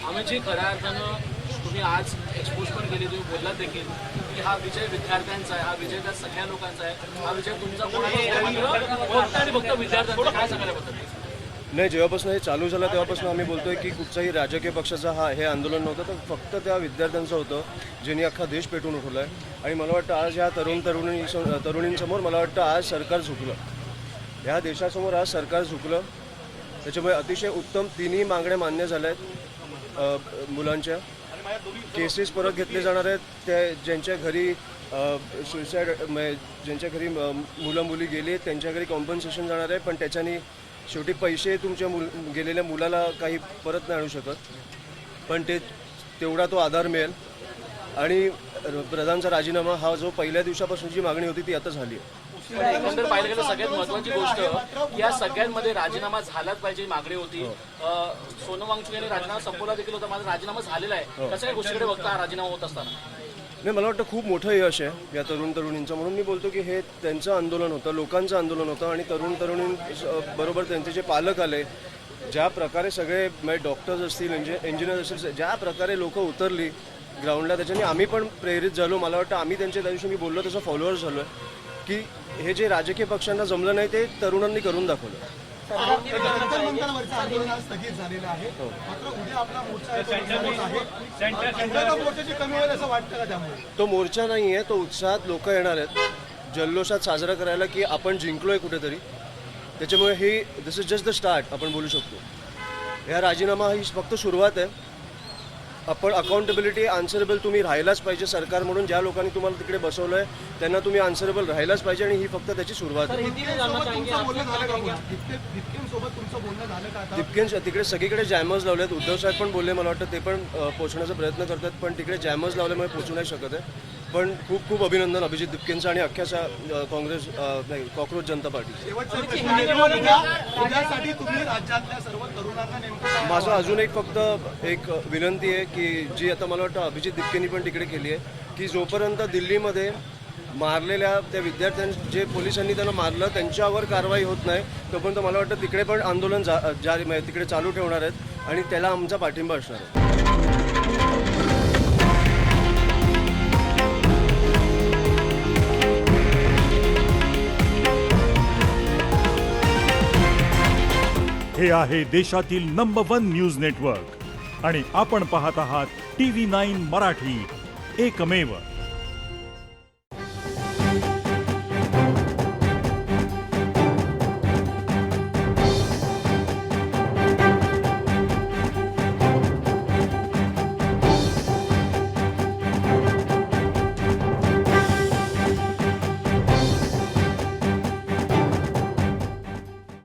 आम्ही खऱ्या अर्थानं तुम्ही आज एक्सपोज पण केली, तुम्ही बोललात देखील की हा विजय विद्यार्थ्यांचा आहे, हा विजय त्या सगळ्या लोकांचा आहे, हा विजय तुमचा फक्त आणि फक्त विद्यार्थ्यांचा. काय सांगायला बद्दल? नाही, जेव्हापासून हे चालू झालं तेव्हापासून आम्ही बोलतोय की कुठच्याही राजकीय पक्षाचा हे आंदोलन नव्हतं, तर फक्त त्या विद्यार्थ्यांचं होतं ज्यांनी अख्खा देश पेटून उठवला आहे. आणि मला वाटतं आज ह्या तरुणींसमोर मला वाटतं आज सरकार झुकलं, ह्या देशासमोर आज सरकार झुकलं. त्याच्यामुळे अतिशय उत्तम तिन्ही मागण्या मान्य झाल्या आहेत. मुलांच्या केसेस परत घेतले जाणार आहेत, ते ज्यांच्या घरी सुसाईड ज्यांच्या घरी मुलं मुली गेली त्यांच्या घरी कॉम्पन्सेशन जाणार आहे, पण त्याच्यानी शेवटी पैसे तुमच्या गेलेल्या मुलाला काही परत नाही आणू शकत, पण तेवढा तो आधार मिळेल. आणि प्रधानचा राजीनामा हा जो पहिल्या दिवसापासून जी मागणी होती ती आता झाली आहे. एकंदर पाहिलं गेलं सगळ्यात महत्वाची गोष्ट की या सगळ्यांमध्ये राजीनामा झालाच पाहिजे मागणी होती. सोनम वांगचुक यांनी राजीनामा संपवला देखील होता, माझा राजीनामा झालेला आहे. कसं काय गोष्टीकडे बघता हा राजीनामा होत असताना? नाही, मला वाटतं खूप मोठं यश आहे या तरुणींचं. म्हणून मी बोलतो की हे त्यांचं आंदोलन होतं, लोकांचं आंदोलन होतं. आणि तरुणींबरोबर त्यांचे जे पालक आले, ज्या प्रकारे सगळे म्हणजे डॉक्टर्स असतील, इंजिनियर्स असतील, ज्या प्रकारे लोक उतरली ग्राउंडला, त्याच्याने आम्ही पण प्रेरित झालो. मला वाटतं आम्ही त्यांच्या त्या दिवशी मी बोललो तसं फॉलोअर्स झालो आहे की हे जे राजकीय पक्षांना जमलं नाही ते तरुणांनी करून दाखवलं. तो मोर्चा नाही आहे, तो उत्साहात लोक येणार आहेत जल्लोषात साजरा करायला की आपण जिंकलोय कुठेतरी. त्याच्यामुळे ही दिस इज जस्ट द स्टार्ट आपण बोलू शकतो. या राजीनामा ही फक्त सुरुवात आहे. आपण अकाउंटेबिलिटी आन्सरेबल तुम्ही राहायलाच पाहिजे. सरकार म्हणून ज्या लोकांनी तुम्हाला तिकडे बसवलंय त्यांना तुम्ही आन्सरेबल राहायलाच पाहिजे, आणि ही फक्त त्याची सुरुवात आहे. दिपकेन तिकडे सगळीकडे जॅमर्स लावलेत. उद्धव साहेब पण बोलले, मला वाटतं ते पण पोहोचण्याचा प्रयत्न करतात, पण तिकडे जॅमर्स लावल्यामुळे पोहोचू नाही शकत आहे. पण खूप खूप अभिनंदन अभिजित दिपकेंचं आणि अख्ख्याच्या काँग्रेस कॉक्रोच जनता पार्टी. माझं अजून फक्त एक विनंती आहे की जी आता मला वाटतं अभिजित दिपकेंनी पण तिकडे केली आहे, की जोपर्यंत दिल्लीमध्ये मारलेल्या त्या विद्यार्थ्यांनी जे पोलिसांनी त्यांना मारलं त्यांच्यावर कारवाई होत नाही तोपर्यंत मला वाटतं तिकडे पण आंदोलन तिकडे चालू ठेवणार आहेत आणि त्याला आमचा पाठिंबा असणार आहे. हे आहे देशातील नंबर 1 न्यूज नेटवर्क आणि आपण पाहत आहात TV9 मराठी, एकमेव.